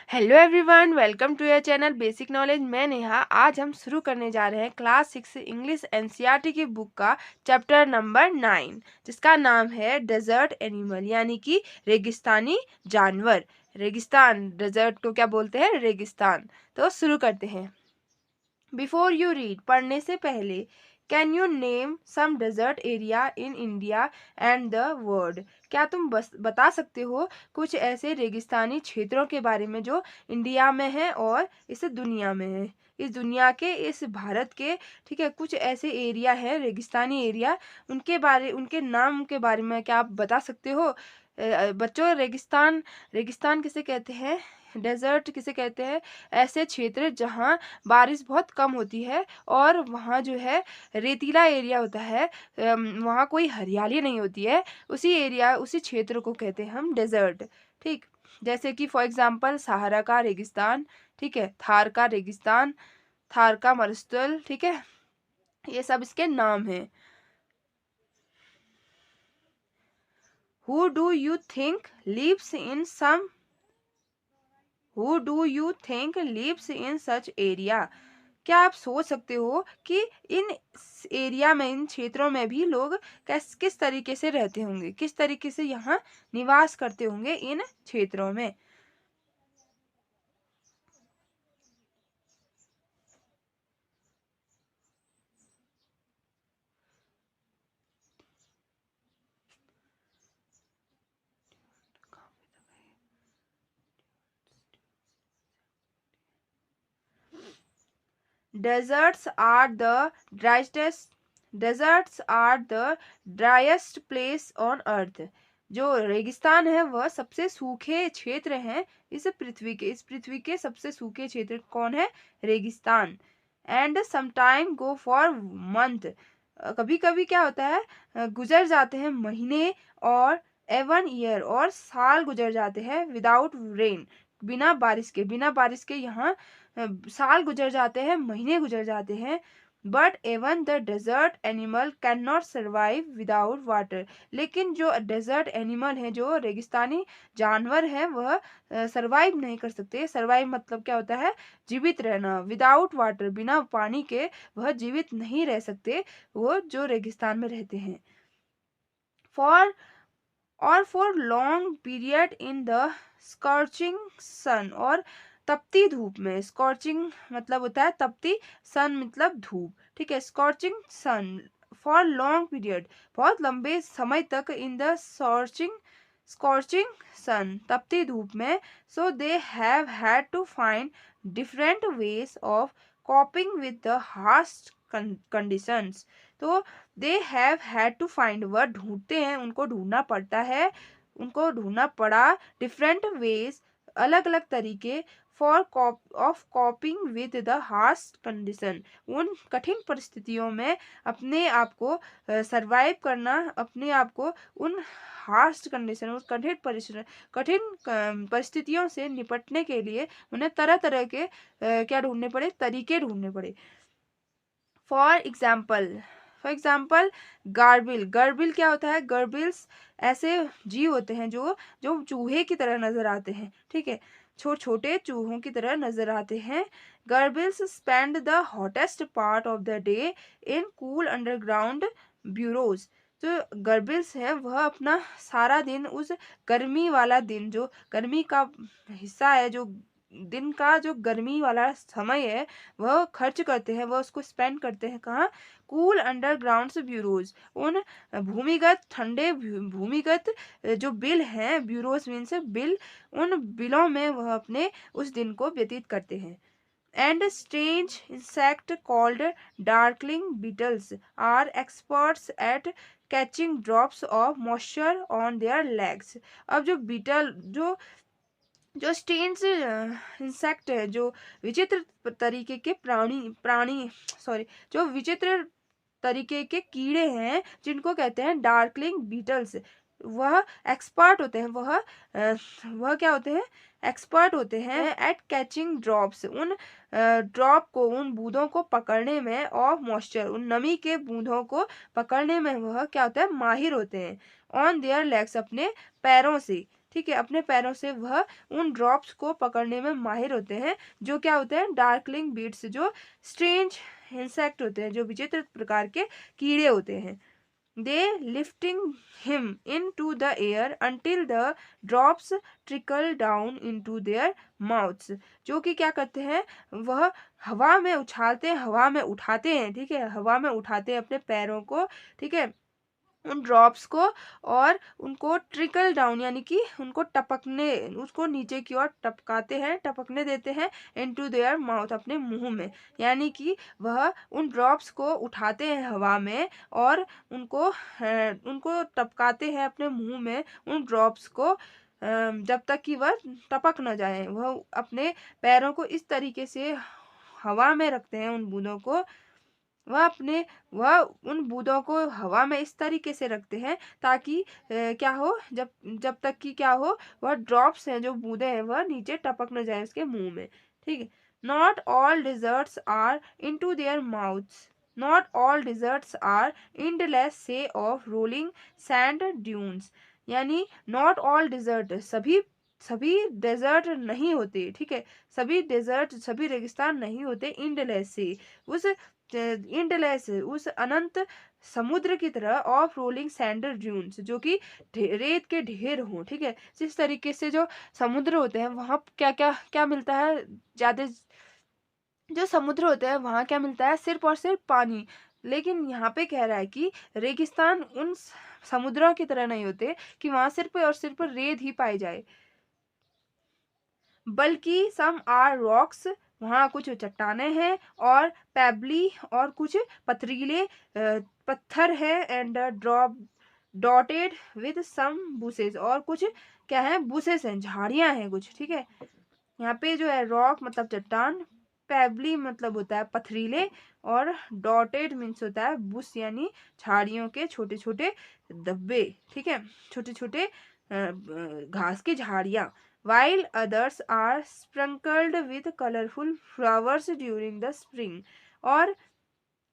Hello everyone, welcome to your channel basic knowledge. मैं नेहा। आज हम शुरू करने जा रहे हैं क्लास 6 इंग्लिश एनसीईआरटी की बुक का चैप्टर नंबर 9, जिसका नाम है डेजर्ट एनिमल, यानी कि रेगिस्तानी जानवर। रेगिस्तान, डेजर्ट को क्या बोलते हैं? रेगिस्तान। तो शुरू करते हैं। बिफोर यू रीड, पढ़ने से पहले, can you name some desert area in India and the world? क्या तुम बस बता सकते हो कुछ ऐसे रेगिस्तानी क्षेत्रों के बारे में जो इंडिया में है और इस दुनिया में है? इस दुनिया के, इस भारत के, ठीक है, कुछ ऐसे एरिया है, रेगिस्तानी एरिया, उनके नाम के बारे में क्या आप बता सकते हो? बच्चों, रेगिस्तान रेगिस्तान किसे कहते हैं? डेजर्ट किसे कहते हैं? ऐसे क्षेत्र जहाँ बारिश बहुत कम होती है और वहाँ जो है रेतीला एरिया होता है, वहाँ कोई हरियाली नहीं होती है, उसी क्षेत्र को कहते हैं हम डेजर्ट। ठीक, जैसे कि फॉर एग्जांपल सहारा का रेगिस्तान, ठीक है, थार का रेगिस्तान, थार का मरुस्थल, ठीक है, ये सब इसके नाम हैं। Who do you think lives in some Who do you think lives in such area? क्या आप सोच सकते हो कि इन एरिया में, इन क्षेत्रों में भी लोग किस तरीके से रहते होंगे, किस तरीके से यहाँ निवास करते होंगे इन क्षेत्रों में? Deserts are the driest Deserts are the driest place on earth. जो रेगिस्तान है वह सबसे सूखे क्षेत्र हैं इस पृथ्वी के सबसे सूखे क्षेत्र कौन है? रेगिस्तान। And sometime go for month, कभी कभी क्या होता है, गुजर जाते हैं महीने, और एवन ईयर, और साल गुजर जाते हैं, विदाउट रेन, बिना बारिश के यहाँ साल गुजर जाते हैं, महीने गुजर जाते हैं। But even the desert animal can not survive without water. लेकिन जो डेजर्ट एनिमल है, जो रेगिस्तानी जानवर है, वह सर्वाइव नहीं कर सकते। सर्वाइव मतलब क्या होता है? जीवित रहना। विदाउट वाटर, बिना पानी के वह जीवित नहीं रह सकते, वो जो रेगिस्तान में रहते हैं। For for long period in the scorching sun, और तपती धूप में। स्कॉर्चिंग मतलब होता है तपती, सन मतलब धूप, ठीक है। Scorching sun, for long period, बहुत लंबे समय तक, इन द स्कॉर्चिंग सन, तपती धूप में। So they have had to find different ways of coping with the harsh conditions. तो they have had to find, वह ढूंढते हैं, उनको ढूंढना पड़ा, डिफरेंट वेज, अलग अलग तरीके, of कॉपिंग with the harsh condition, उन कठिन परिस्थितियों में अपने आप को सरवाइव करना, अपने आप को उन हार्श कंडीशन, उस कठिन परिस्थितियों से निपटने के लिए उन्हें तरह तरह के क्या ढूंढने पड़े? तरीके ढूंढने पड़े। फॉर एग्जाम्पल गर्बिल क्या होता है? गर्बिल्स ऐसे जीव होते हैं जो जो चूहे की तरह नजर आते हैं, ठीक है, छोटे चूहों की तरह नजर आते हैं। Gerbils spend the hottest part of the day in cool underground burrows. जो गर्बिल्स है वह अपना सारा दिन, उस गर्मी वाला दिन, जो गर्मी का हिस्सा है, जो दिन का जो गर्मी वाला समय है, वह खर्च करते हैं, वह उसको स्पेंड करते हैं कहाँ? कूल अंडरग्राउंड ब्यूरोज, उन भूमिगत जो बिल हैं, ब्यूरोज मीन्स बिल, उन बिलों में वह अपने उस दिन को व्यतीत करते हैं। And strange insect called darkling beetles are experts at catching drops of moisture on their legs. अब जो बीटल जो जो स्टेन्स इंसेक्ट है, जो विचित्र तरीके के प्राणी सॉरी जो विचित्र तरीके के कीड़े हैं, जिनको कहते हैं डार्कलिंग बीटल्स, वह एक्सपर्ट होते हैं, वह क्या होते हैं? एक्सपर्ट होते हैं एट कैचिंग ड्रॉप्स, उन ड्रॉप को, उन बूंदों को पकड़ने में, ऑफ मॉइस्चर, उन नमी के बूंदों को पकड़ने में वह क्या होता है? माहिर होते हैं। ऑन देयर लेग्स, अपने पैरों से, ठीक है, अपने पैरों से वह उन ड्रॉप्स को पकड़ने में माहिर होते हैं, जो क्या होते हैं, डार्कलिंग बीट्स, जो स्ट्रेंज इंसेक्ट होते हैं, जो विचित्र प्रकार के कीड़े होते हैं। They lifting him into the air until the drops trickle down into their mouths, जो कि क्या करते हैं, वह हवा में उछालते हैं, हवा में उठाते हैं, ठीक है, हवा में उठाते हैं अपने पैरों को, ठीक है, उन ड्रॉप्स को, और उनको ट्रिकल डाउन यानी कि उनको टपकने, उसको नीचे की ओर टपकाते हैं, टपकने देते हैं, इनटू देयर माउथ, अपने मुंह में, यानी कि वह उन ड्रॉप्स को उठाते हैं हवा में और उनको टपकाते हैं अपने मुंह में, उन ड्रॉप्स को जब तक कि वह टपक न जाए। वह अपने पैरों को इस तरीके से हवा में रखते हैं, उन बूंदों को, वह उन बूंदों को हवा में इस तरीके से रखते हैं ताकि क्या हो, जब जब तक कि क्या हो, वह ड्रॉप्स हैं, जो बूंदे हैं, वह नीचे टपक न जाए उसके मुंह में, ठीक है। Not all deserts are into their mouths, not all deserts are endless sea of rolling sand dunes, यानी नॉट ऑल डिजर्ट, सभी सभी डेजर्ट नहीं होते, ठीक है, सभी डेजर्ट, सभी रेगिस्तान नहीं होते इंडलेस से, उस इंडलेस, उस अनंत समुद्र की तरह, ऑफ रोलिंग सैंडल ड्यून्स, जो कि रेत के ढेर हों, ठीक है। जिस तरीके से जो समुद्र होते हैं वहां क्या क्या क्या मिलता है, ज्यादा जो समुद्र होते हैं वहां क्या मिलता है, सिर्फ और सिर्फ पानी। लेकिन यहाँ पे कह रहा है कि रेगिस्तान उन समुद्रों की तरह नहीं होते कि वहां सिर्फ और सिर्फ रेत ही पाई जाए, बल्कि सम आर रॉक्स, वहाँ कुछ चट्टाने हैं, और पेबली, और कुछ पथरीले पत्थर है, and drop dotted with some bushes, और कुछ क्या है, बुसेस हैं, झाड़ियां हैं कुछ, ठीक है। यहाँ पे जो है रॉक मतलब चट्टान, पेबली मतलब होता है पथरीले, और डॉटेड मीन्स होता है बुश यानी झाड़ियों के छोटे छोटे धब्बे, ठीक है, छोटे छोटे घास की झाड़ियां। while others are sprinkled with colorful flowers during the spring, और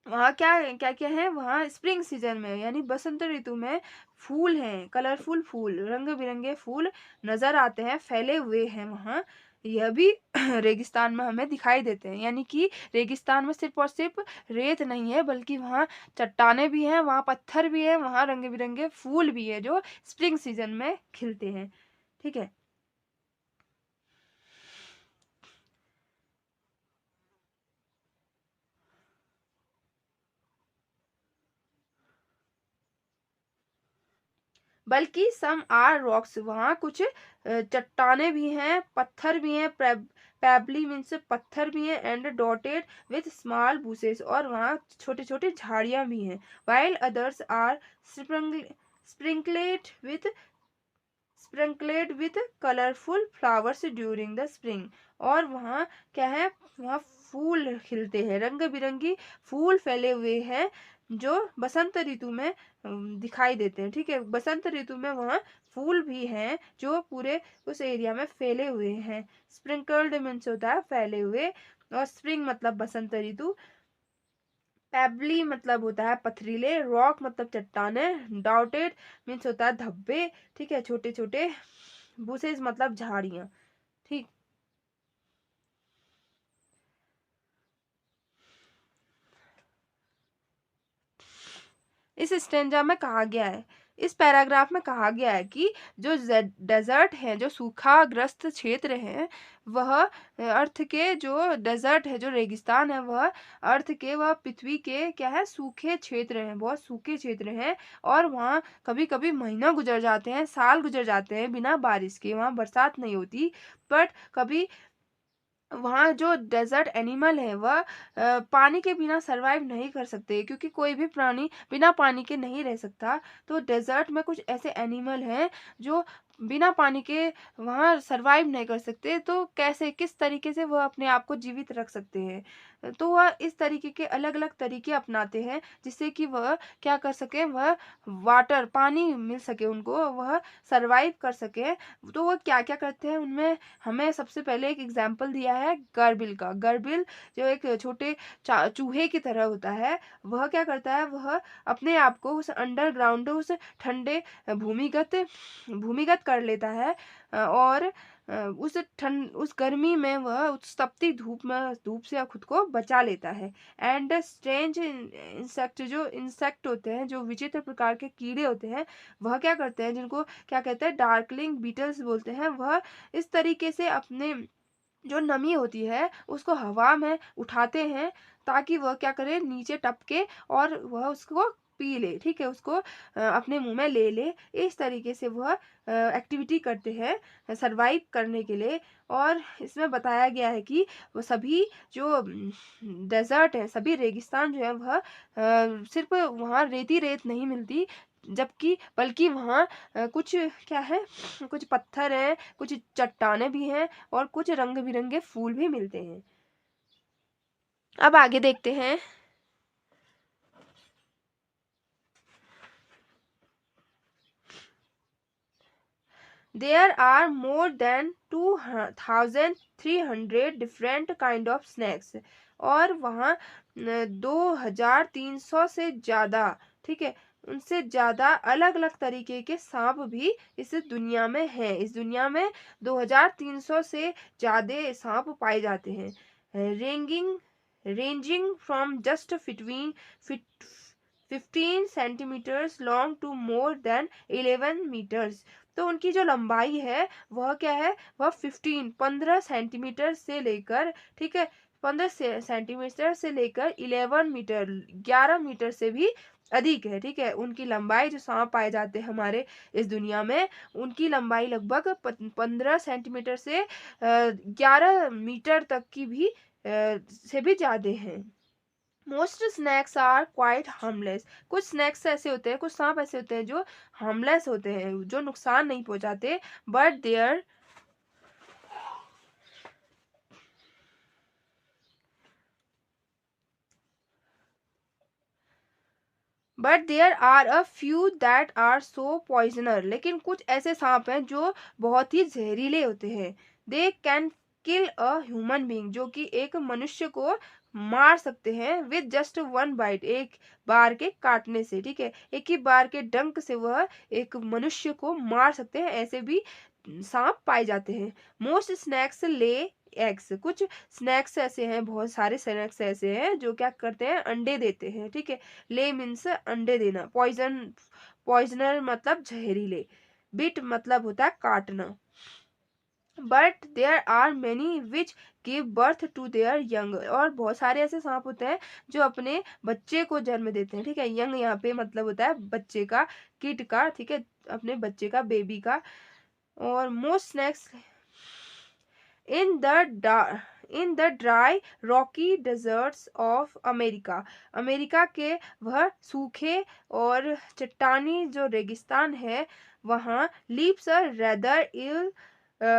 वहाँ क्या क्या क्या है, वहाँ स्प्रिंग सीजन में यानी बसंत ऋतु में फूल हैं, कलरफुल फूल, रंग बिरंगे फूल नजर आते हैं, फैले हुए हैं वहाँ। यह भी रेगिस्तान में हमें दिखाई देते हैं, यानी कि रेगिस्तान में सिर्फ और सिर्फ रेत नहीं है, बल्कि वहाँ चट्टाने भी हैं, वहाँ पत्थर भी है, वहाँ रंग बिरंगे फूल भी है, जो स्प्रिंग सीजन में खिलते हैं, ठीक है। बल्कि सम आर रॉक्स, वहाँ कुछ चट्टाने भी हैं, पत्थर भी हैं, पेबली मीन्स पत्थर भी हैं, and dotted with small bushes, और वहाँ छोटे छोटे झाड़ियां भी हैं। While others are sprinkled with sprinkled with colourful flowers during the spring, और वहाँ क्या है, वहाँ फूल खिलते हैं, रंग बिरंगी फूल फैले हुए हैं, जो बसंत ऋतु में दिखाई देते हैं, ठीक है। बसंत ऋतु में वहाँ फूल भी हैं जो पूरे उस एरिया में फैले हुए हैं। स्प्रिंकल्ड मीन्स होता है फैले हुए, और स्प्रिंग मतलब बसंत ऋतु, पेबली मतलब होता है पथरीले, रॉक मतलब चट्टाने, डाउटेड मीन्स होता है धब्बे, ठीक है, छोटे छोटे, बुशेस मतलब झाड़ियां, ठीक। इस स्टेंजा में कहा गया है, इस पैराग्राफ में कहा गया है कि जो डेजर्ट है, जो सूखाग्रस्त क्षेत्र है, वह अर्थ के, जो डेजर्ट है, जो रेगिस्तान है, वह अर्थ के, वह पृथ्वी के क्या है, सूखे क्षेत्र हैं, बहुत सूखे क्षेत्र हैं, और वहाँ कभी कभी महीनों गुजर जाते हैं, साल गुजर जाते हैं बिना बारिश के, वहाँ बरसात नहीं होती। बट कभी वहाँ जो डेजर्ट एनिमल है वह पानी के बिना सरवाइव नहीं कर सकते, क्योंकि कोई भी प्राणी बिना पानी के नहीं रह सकता। तो डेजर्ट में कुछ ऐसे एनिमल हैं जो बिना पानी के वहाँ सरवाइव नहीं कर सकते, तो कैसे, किस तरीके से वह अपने आप को जीवित रख सकते हैं, तो वह इस तरीके के अलग अलग तरीके अपनाते हैं, जिससे कि वह क्या कर सके, वह वाटर पानी मिल सके उनको, वह सरवाइव कर सके। तो वह क्या क्या करते हैं, उनमें हमें सबसे पहले एक एग्जाम्पल दिया है गर्बिल का। गर्बिल जो एक छोटे चूहे की तरह होता है, वह क्या करता है, वह अपने आप को उस अंडरग्राउंड, उस ठंडे भूमिगत भूमिगत कर लेता है और उस गर्मी में वह उस तपती धूप से खुद को बचा लेता है। एंड स्ट्रेंज इंसेक्ट, जो इंसेक्ट होते हैं, जो विचित्र प्रकार के कीड़े होते हैं, वह क्या करते हैं, जिनको क्या कहते हैं, डार्कलिंग बीटल्स बोलते हैं, वह इस तरीके से अपने जो नमी होती है उसको हवा में उठाते हैं ताकि वह क्या करे, नीचे टपके और वह उसको पी ले, ठीक है, उसको अपने मुंह में ले ले। इस तरीके से वह एक्टिविटी करते हैं सरवाइव करने के लिए। और इसमें बताया गया है कि वो सभी जो डेजर्ट है, सभी रेगिस्तान जो है, वह सिर्फ वहाँ रेती रेत नहीं मिलती, जबकि बल्कि वहाँ कुछ क्या है, कुछ पत्थर हैं, कुछ चट्टाने भी हैं और कुछ रंग बिरंगे फूल भी मिलते हैं। अब आगे देखते हैं। There are more than 2,300 different kind of snakes। और वहाँ 2,300 से ज्यादा, ठीक है, उनसे ज्यादा अलग अलग तरीके के सांप भी इस दुनिया में हैं। इस दुनिया में 2,300 से ज्यादा सांप पाए जाते हैं। Ranging from just between 15 centimetres long to more than 11 metres. तो उनकी जो लंबाई है वह क्या है, वह 15 सेंटीमीटर से लेकर, ठीक है, 15 सेंटीमीटर से लेकर 11 मीटर से भी अधिक है, ठीक है। उनकी लंबाई, जो सांप पाए जाते हैं हमारे इस दुनिया में, उनकी लंबाई लगभग 15 सेंटीमीटर से 11 मीटर तक की भी से भी ज्यादा है। Most snakes are quite harmless. कुछ स्नैक्स ऐसे होते हैं, कुछ सांप ऐसे होते हैं जो हार्मलेस होते हैं, जो नुकसान नहीं पहुंचाते। But there but there are a few that are so poisonous. लेकिन कुछ ऐसे सांप हैं जो बहुत ही जहरीले होते हैं। They can kill a human being, जो कि एक मनुष्य को मार सकते हैं विद जस्ट वन बाइट, एक बार के काटने से, ठीक है, एक ही बार के डंक से वह एक मनुष्य को मार सकते हैं। ऐसे भी सांप पाए जाते हैं। Most snacks lay eggs. कुछ स्नैक्स ऐसे हैं, बहुत सारे स्नैक्स ऐसे हैं जो क्या करते हैं, अंडे देते हैं, ठीक है। ले मीन्स अंडे देना। पॉइजनर मतलब जहरीले। बिट मतलब होता है काटना। But there are many which give birth to their young. और बहुत सारे ऐसे सांप होते हैं जो अपने बच्चे को जन्म देते हैं, ठीक है। यंग यहाँ पे मतलब होता है बच्चे का, किड का, ठीक है, अपने बच्चे का, बेबी का। और most snakes in the dry rocky deserts of America. America के वह सूखे और चट्टानी जो रेगिस्तान है, वहाँ lives a rather ill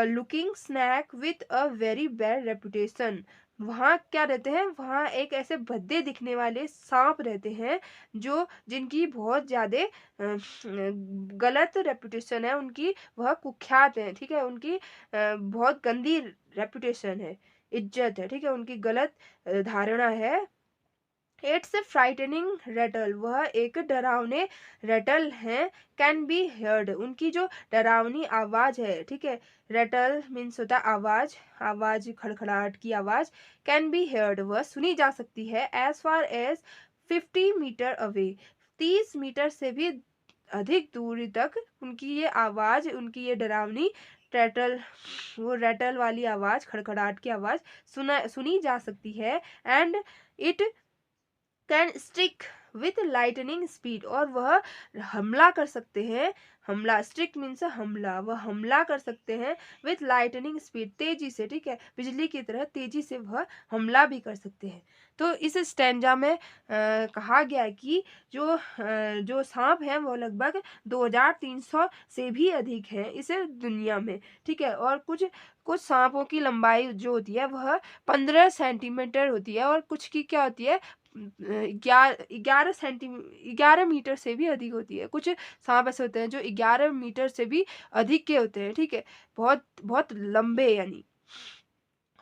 looking snake with a very bad reputation. वहाँ क्या रहते हैं, वहाँ एक ऐसे भद्दे दिखने वाले सांप रहते हैं जो जिनकी बहुत ज्यादा गलत रेपुटेशन है उनकी, वह कुख्यात है, ठीक है, उनकी बहुत गंदी रेपुटेशन है, इज्जत है, ठीक है, उनकी गलत धारणा है। It's frightening Ratle. वह एक डरावने रेटल है। Can be heard. उनकी जो डरावनी आवाज है, ठीक है, रेटल मीन्स होता है आवाज, आवाज खड़खड़ाहट की आवाज। कैन बी हर्ड, वह सुनी जा सकती है। As far as 50 metre away. 30 metre से भी अधिक दूरी तक उनकी ये आवाज, उनकी ये डरावनी रेटल, वो रेटल वाली आवाज, खड़खड़ाहट की आवाज सुनी जा सकती है। And it can strike with lightning speed. और वह हमला कर सकते हैं। हमला, स्ट्रिक मीन्स हमला, वह हमला कर सकते हैं विथ लाइटनिंग स्पीड, तेजी से, ठीक है, बिजली की तरह तेजी से वह हमला भी कर सकते हैं। तो इस स्टैंजा में कहा गया है कि जो सांप हैं वो लगभग 2,300 से भी अधिक हैं इस दुनिया में, ठीक है। और कुछ कुछ सांपों की लंबाई जो होती है वह 15 सेंटीमीटर होती है, और कुछ की क्या होती है, 11 मीटर से भी अधिक होती है। कुछ सांप ऐसे होते हैं जो 11 मीटर से भी अधिक के होते हैं, ठीक है, बहुत बहुत लंबे यानी।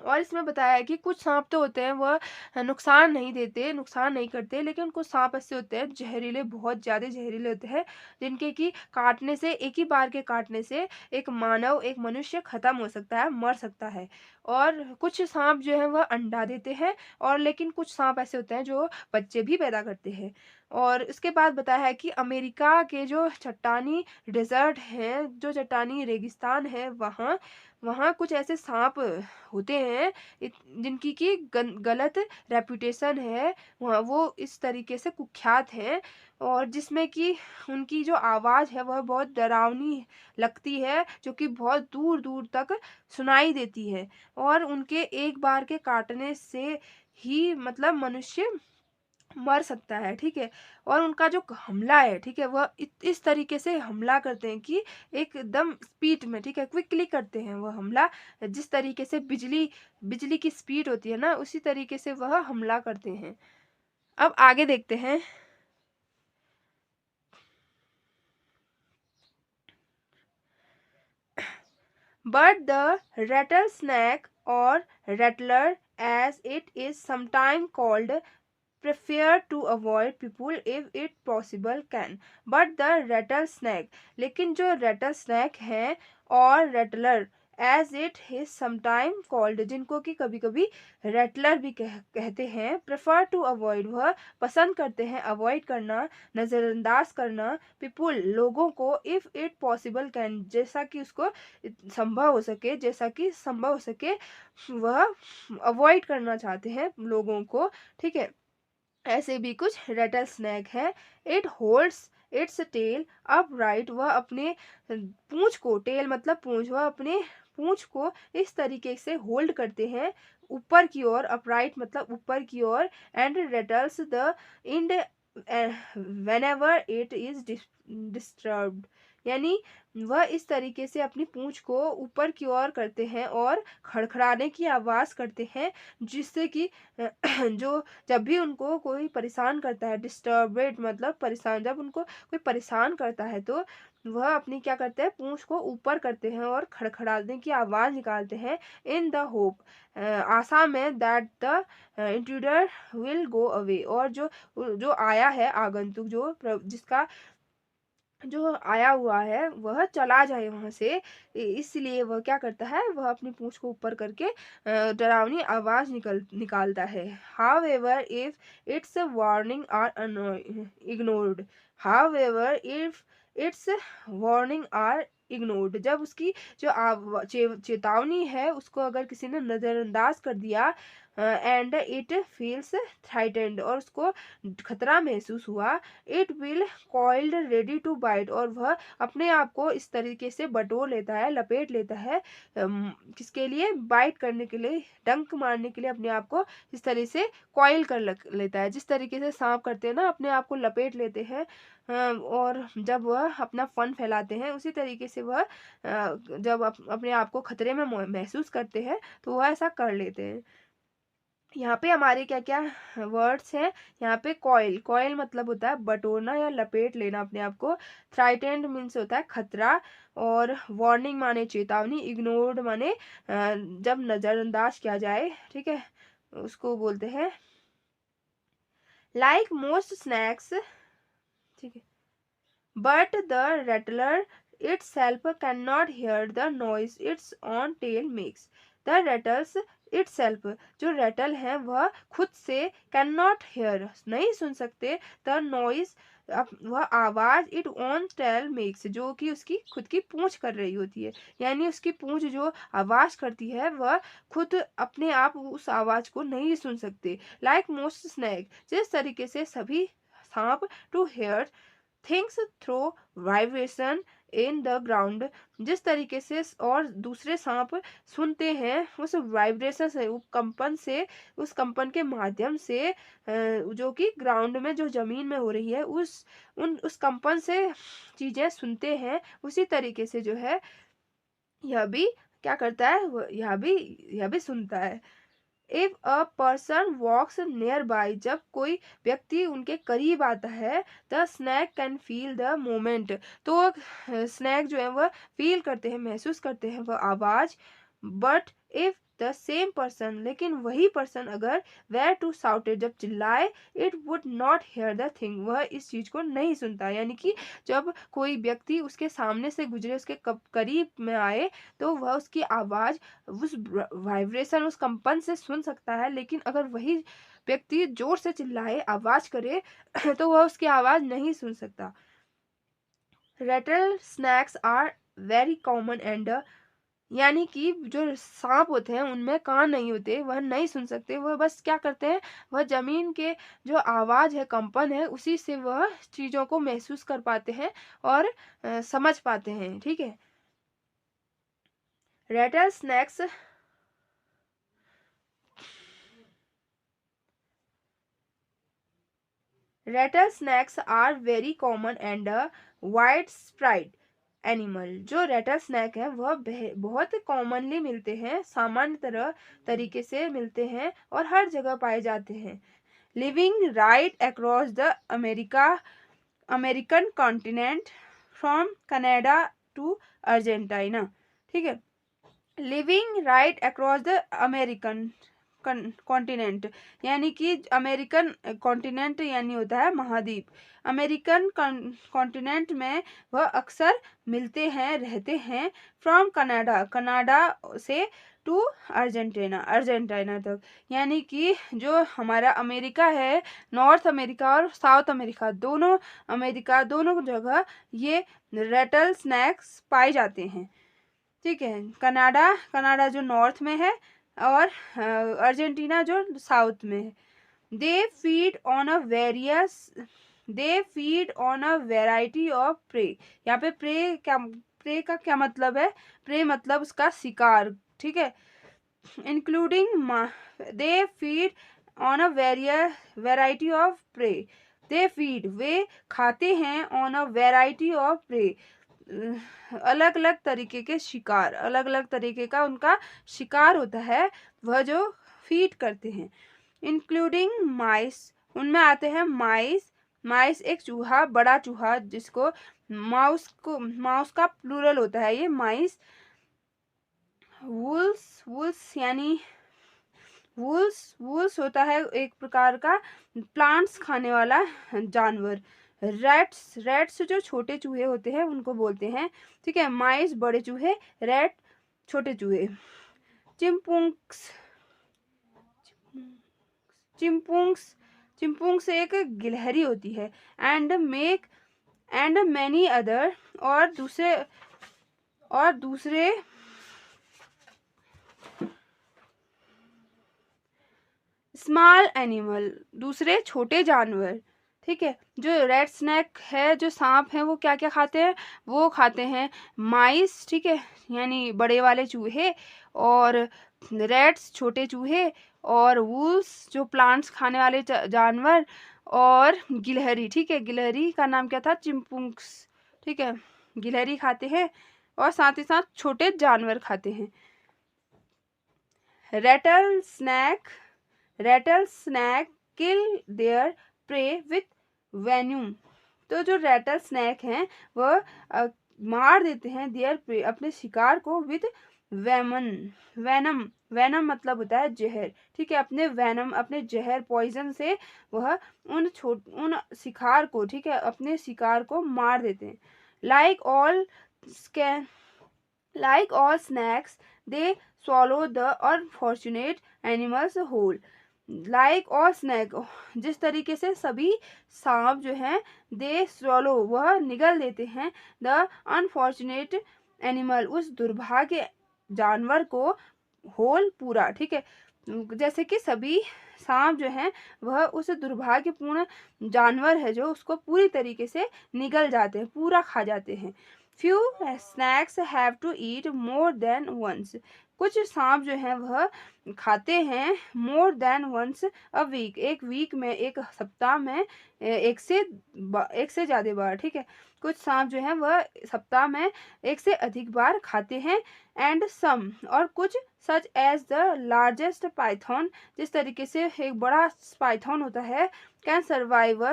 और इसमें बताया है कि कुछ सांप तो होते हैं वह नुकसान नहीं देते, नुकसान नहीं करते, लेकिन कुछ सांप ऐसे होते हैं जहरीले, बहुत ज़्यादा जहरीले होते हैं, जिनके कि काटने से, एक ही बार के काटने से एक मनुष्य खत्म हो सकता है, मर सकता है। और कुछ सांप जो है वह अंडा देते हैं, और लेकिन कुछ सांप ऐसे होते हैं जो बच्चे भी पैदा करते हैं। और इसके बाद बताया है कि अमेरिका के जो चट्टानी डेजर्ट हैं, जो चट्टानी रेगिस्तान है, वहाँ वहाँ कुछ ऐसे सांप होते हैं जिनकी की गलत रेपुटेशन है, वो इस तरीके से कुख्यात हैं, और जिसमें कि उनकी जो आवाज़ है वह बहुत डरावनी लगती है, जो कि बहुत दूर दूर तक सुनाई देती है, और उनके एक बार के काटने से ही मतलब मनुष्य मर सकता है, ठीक है? और उनका जो हमला है, ठीक है? वह इस तरीके से हमला करते हैं कि एकदम स्पीड में, ठीक है? क्विकली करते हैं वह हमला, जिस तरीके से बिजली की स्पीड होती है ना, उसी तरीके से वह हमला करते हैं। अब आगे देखते हैं। But the rattlesnake or rattler, as it is sometimes called, prefer to avoid people if it possible can. But the rattlesnake, लेकिन जो rattlesnake है और rattler, as it is sometimes called, जिनको कि कभी कभी rattler भी कहते हैं, prefer to avoid, वह पसंद करते हैं avoid करना, नज़रअंदाज करना, people, लोगों को, if it possible can, जैसा कि उसको संभव हो सके, जैसा कि संभव हो सके वह अवॉइड करना चाहते हैं लोगों को, ठीक है? ऐसे भी कुछ रेटल स्नैक है। It holds its tail upright, वह अपने पूंछ को, टेल मतलब पूंछ, वह अपने पूंछ को इस तरीके से होल्ड करते हैं ऊपर की ओर, अपराइट मतलब ऊपर की ओर, and rattles the end whenever it is disturbed, यानी वह इस तरीके से अपनी पूंछ को ऊपर की ओर करते हैं और खड़खड़ाने की आवाज करते हैं, जिससे कि जो जब भी उनको कोई परेशान करता है, डिस्टर्बेड मतलब परेशान, जब उनको कोई परेशान करता है तो वह अपनी क्या करते हैं, पूंछ को ऊपर करते हैं और खड़खड़ाने की आवाज निकालते हैं, इन द होप, आशा में, that the intruder will go away, और जो जो आया है आगंतुक, जिसका जो आया हुआ है वह चला जाए वहां से, इसलिए वह क्या करता है, वह अपनी पूंछ को ऊपर करके डरावनी आवाज निकालता है। However if its warning are ignored, however if its warning are ignored, जब उसकी जो चेतावनी है उसको अगर किसी ने नजरअंदाज कर दिया, एंड इट फील्स थ्राइटेंड, और उसको खतरा महसूस हुआ, it will coiled ready to bite, और वह अपने आप को इस तरीके से बटोर लेता है, लपेट लेता है, किसके लिए, बाइट करने के लिए, डंक मारने के लिए अपने आप को इस तरह से कॉइल लेता है, जिस तरीके से सांप करते हैं ना, अपने आप को लपेट लेते हैं, और जब वह अपना फन फैलाते हैं, उसी तरीके से वह जब अपने आप को खतरे में महसूस करते हैं तो वह ऐसा कर लेते हैं। यहाँ पे हमारे क्या क्या वर्ड्स हैं, यहाँ पे कॉइल, कॉइल मतलब होता है बटोरना या लपेट लेना अपने आप को, थ्राइटेंड मीन्स होता है खतरा, और वार्निंग माने चेतावनी, इग्नोर्ड माने जब नजरअंदाज किया जाए, ठीक है, उसको बोलते हैं। लाइक मोस्ट स्नैक्स, ठीक है, but the rattler itself cannot hear the noise its own tail makes. The rattles itself, जो रेटल है वह खुद से cannot hear, नहीं सुन सकते, the noise, वह आवाज इट ओन टेल मेक्स, जो कि उसकी खुद की पूंछ कर रही होती है, यानी उसकी पूंछ जो आवाज करती है वह खुद अपने आप उस आवाज को नहीं सुन सकते। लाइक मोस्ट स्नैक, जिस तरीके से सभी सांप to hear things through vibration in the ground, जिस तरीके से और दूसरे सांप सुनते हैं उस वाइब्रेशन से, कंपन से, उस कंपन के माध्यम से, जो कि ग्राउंड में जो जमीन में हो रही है उस कंपन से चीजें सुनते हैं, उसी तरीके से जो है यह भी क्या करता है, यह भी सुनता है। If a person walks near by, जब कोई व्यक्ति उनके करीब आता है, the snake can feel the moment, तो स्नैक जो है वह फील करते हैं, महसूस करते हैं वह आवाज, but if the same person, लेकिन वही पर्सन अगर वेयर टू शाउट इट, जब चिल्लाए, it would not here the thing, वह इस चीज को नहीं सुनता। यानी कि जब कोई व्यक्ति उसके सामने से गुजरे, उसके करीब में आए, तो वह उसकी आवाज, उस वाइब्रेशन, उस कंपन से सुन सकता है, लेकिन अगर वही व्यक्ति जोर से चिल्लाए, आवाज करे तो वह उसकी आवाज नहीं सुन सकता। Rattlesnakes are very common and, यानी कि जो सांप होते हैं उनमें कान नहीं होते, वह नहीं सुन सकते, वह बस क्या करते हैं, वह जमीन के जो आवाज है, कंपन है, उसी से वह चीजों को महसूस कर पाते हैं और समझ पाते हैं। ठीक है। Ratle snacks Rattlesnakes are very common and widespread animal. जो रेटल स्नैक है वह बहुत कॉमनली मिलते हैं, सामान्य तरीके से मिलते हैं और हर जगह पाए जाते हैं। Living right across the American continent from Canada to Argentina. ठीक है। Living right across the American continent, यानी कि अमेरिकन कॉन्टिनेंट यानी होता है महाद्वीप। अमेरिकन कॉन्टिनेंट में वह अक्सर मिलते हैं, रहते हैं। फ्रॉम कनाडा, कनाडा से टू अर्जेंटीना तक, यानी कि जो हमारा अमेरिका है, नॉर्थ अमेरिका और साउथ अमेरिका, दोनों जगह ये रेटल स्नैक्स पाए जाते हैं। ठीक है। कनाडा जो नॉर्थ में है और अर्जेंटीना जो साउथ में है। They feed on a variety of prey. यहाँ पे प्रे का क्या मतलब है? प्रे मतलब उसका शिकार। ठीक है। Including they feed on a variety of prey. They feed, वे खाते हैं, on a variety of prey, अलग अलग तरीके के शिकार, अलग अलग तरीके का उनका शिकार होता है, वह जो फीड करते हैं। इंक्लूडिंग माइस, उनमें आते हैं माइस। माइस एक चूहा, बड़ा चूहा, जिसको माउस का प्लूरल होता है ये माइस। वुल्स यानी वुल्स होता है एक प्रकार का प्लांट्स खाने वाला जानवर। रैट्स जो छोटे चूहे होते हैं उनको बोलते हैं। ठीक है। माइस बड़े चूहे, रैट छोटे चूहे। चिंपुंग्स एक गिलहरी होती है। एंड मैनी अदर, और दूसरे स्मॉल एनिमल, दूसरे छोटे जानवर। ठीक है। जो रेड स्नैक है, जो सांप है, वो क्या क्या खाते हैं? वो खाते हैं माइस, ठीक है, यानी बड़े वाले चूहे, और रैट्स छोटे चूहे, और वुल्स जो प्लांट्स खाने वाले जानवर, और गिलहरी। ठीक है। गिलहरी का नाम क्या था? चिंपुंक्स। ठीक है। गिलहरी खाते हैं और साथ ही साथ छोटे जानवर खाते हैं। Rattlesnake kill their prey with venom. तो जो रेटल स्नैक हैं वह मार देते हैं देयर प्रे, अपने शिकार को, विथ वेनम मतलब होता है जहर। ठीक है। अपने जहर, पॉइजन से वह उन शिकार को, ठीक है, अपने शिकार को मार देते हैं। Like all snacks they swallow the unfortunate animals whole। Like और स्नैक, जिस तरीके से सभी सांप जो हैं, दे swallow वह निगल देते हैं, द अनफॉर्चुनेट एनिमल उस दुर्भाग्य जानवर को, होल पूरा। ठीक है। जैसे कि सभी सांप जो हैं वह उस दुर्भाग्यपूर्ण जानवर है जो उसको पूरी तरीके से निगल जाते हैं, पूरा खा जाते हैं। Few snacks have to eat more than once। कुछ सांप जो हैं वह खाते हैं more than once a week, एक वीक में, एक सप्ताह में एक से ज्यादा बार। ठीक है। कुछ सांप जो हैं वह सप्ताह में एक से अधिक बार खाते हैं। एंड सम, और कुछ, such as the largest python, जिस तरीके से एक बड़ा पाइथन होता है, कैन सर्वाइव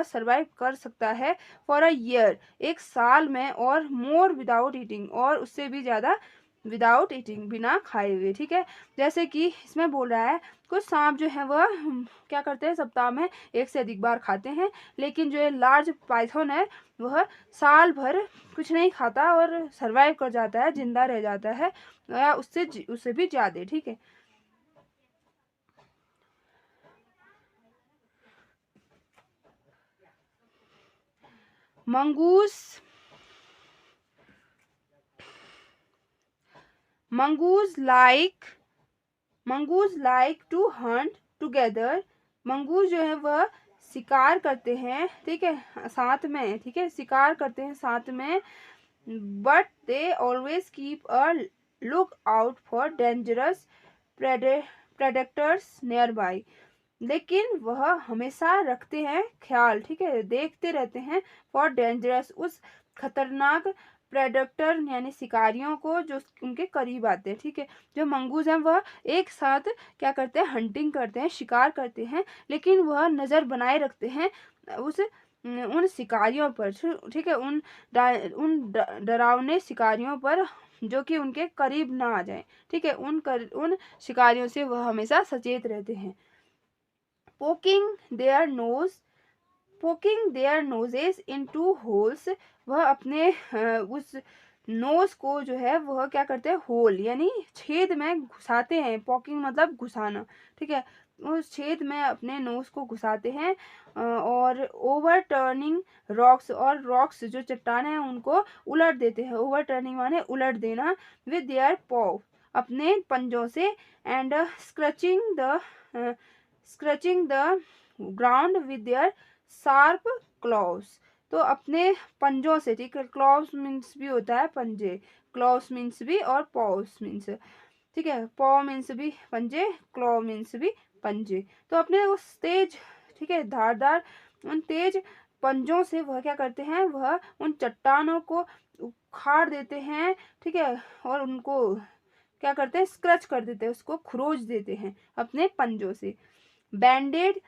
कर सकता है फॉर अ ईयर, एक साल में, और मोर विदाउट ईटिंग, और उससे भी ज्यादा विदाउट ईटिंग, बिना खाए हुए, ठीक है। जैसे कि इसमें बोल रहा है कुछ सांप जो है वह क्या करते हैं, सप्ताह में एक से अधिक बार खाते हैं, लेकिन जो लार्ज पाइथन है वह साल भर कुछ नहीं खाता और सरवाइव कर जाता है, जिंदा रह जाता है, या उससे भी ज्यादा, ठीक है। Mongoose mongoose like to hunt together. Mongoose जो है वह शिकार करते हैं, ठीक है, साथ में, ठीक है, शिकार करते हैं साथ में। But they always keep a look out for dangerous predators near by. लेकिन वह हमेशा रखते हैं ख्याल, ठीक है, देखते रहते हैं फॉर डेंजरस, उस खतरनाक प्रेडेटर यानी शिकारियों को जो उनके करीब आते हैं, ठीक है। जो मंगूज हैं वह एक साथ क्या करते हैं, हंटिंग करते हैं, शिकार करते हैं, लेकिन वह नज़र बनाए रखते हैं उन शिकारियों पर, ठीक है, उन डरावने शिकारियों पर जो कि उनके करीब ना आ जाए, ठीक है। उन शिकारियों से वह हमेशा सचेत रहते हैं। poking their nose poking their noses into holes। वह अपने उस नोज को जो है वह क्या करते हैं, होल यानी छेद में घुसाते हैं। पॉकिंग मतलब घुसाना, ठीक है, उस छेद में अपने नोज को घुसाते हैं। और ओवर टर्निंग रॉक्स, और रॉक्स जो चट्टान है उनको उलट देते हैं। ओवर टर्निंग माने उलट देना। विद देयर पॉ, अपने पंजों से। And scratching the ground with their sharp claws. तो अपने पंजों से, ठीक है, क्लॉज मीन्स भी होता है पंजे, क्लॉज मीन्स भी और पॉज मीन्स, ठीक है, पॉ मीन्स भी पंजे, क्लॉ मीन्स भी पंजे। तो अपने उस तेज, ठीक है, धारदार उन तेज पंजों से वह क्या करते हैं, वह उन चट्टानों को उखाड़ देते हैं, ठीक है, और उनको क्या करते हैं, स्क्रच कर देते हैं, उसको खरोच देते हैं अपने पंजों से। Banded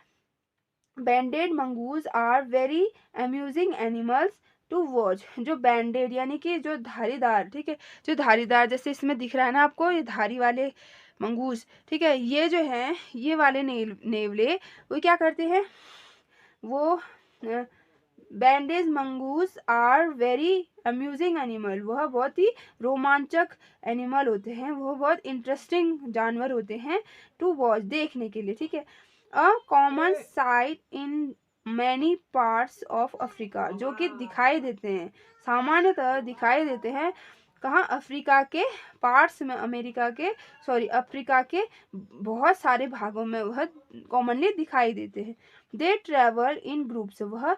banded mongoose are very amusing animals to watch. जो बैंडेड यानी कि जो धारीदार, ठीक है, जो धारीदार, जैसे इसमें दिख रहा है ना आपको, ये धारी वाले मंगूज, ठीक है, ये जो है ये वाले नेवले वो क्या करते हैं, वो banded mongoose are very amusing animal. वह बहुत ही रोमांचक एनिमल होते हैं, वह बहुत इंटरेस्टिंग जानवर होते हैं टू वॉच, देखने के लिए, ठीक है। A common site in many parts of Africa, जो कि दिखाई देते हैं, सामान्यतः दिखाई देते हैं कहाँ, अफ्रीका के पार्ट्स में, अफ्रीका के बहुत सारे भागों में वह कॉमनली दिखाई देते हैं। दे ट्रेवल इन ग्रुप्स, वह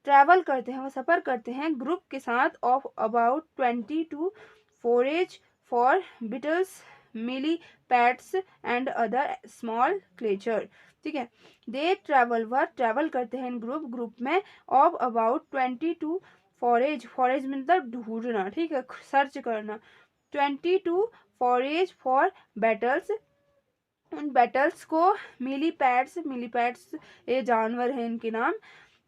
ट्रैवल करते हैं, वह सफ़र करते हैं ग्रुप के साथ of about 20 to forage for beetles, millipedes and other small creature, ठीक है। दे ट्रैवल, वह ट्रैवल करते हैं इन ग्रुप में ऑफ अबाउट 20 टू फॉरेज मतलब ढूंढना, ठीक है, सर्च करना। 20 टू फॉरेज फॉर बैटल्स, उन बैटल्स को मिलीपैड्स ये जानवर हैं इनके नाम।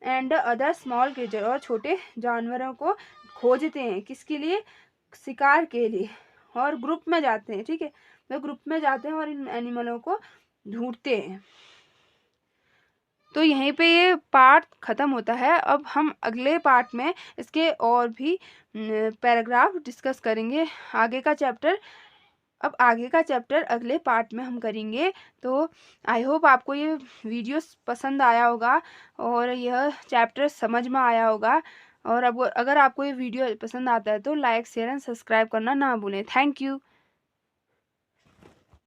एंड अदर स्मॉल क्रिएचर, और छोटे जानवरों को खोजते हैं, किसके लिए, शिकार के लिए, और ग्रुप में जाते हैं, ठीक है, तो ग्रुप में जाते हैं और इन एनिमलों को ढूंढते हैं। तो यहीं पे ये पार्ट ख़त्म होता है। अब हम अगले पार्ट में इसके और भी पैराग्राफ डिस्कस करेंगे। आगे का चैप्टर अगले पार्ट में हम करेंगे। तो आई होप आपको ये वीडियो पसंद आया होगा और यह चैप्टर समझ में आया होगा। और अब अगर आपको ये वीडियो पसंद आता है तो लाइक, शेयर एंड सब्सक्राइब करना ना भूलें। Thank you.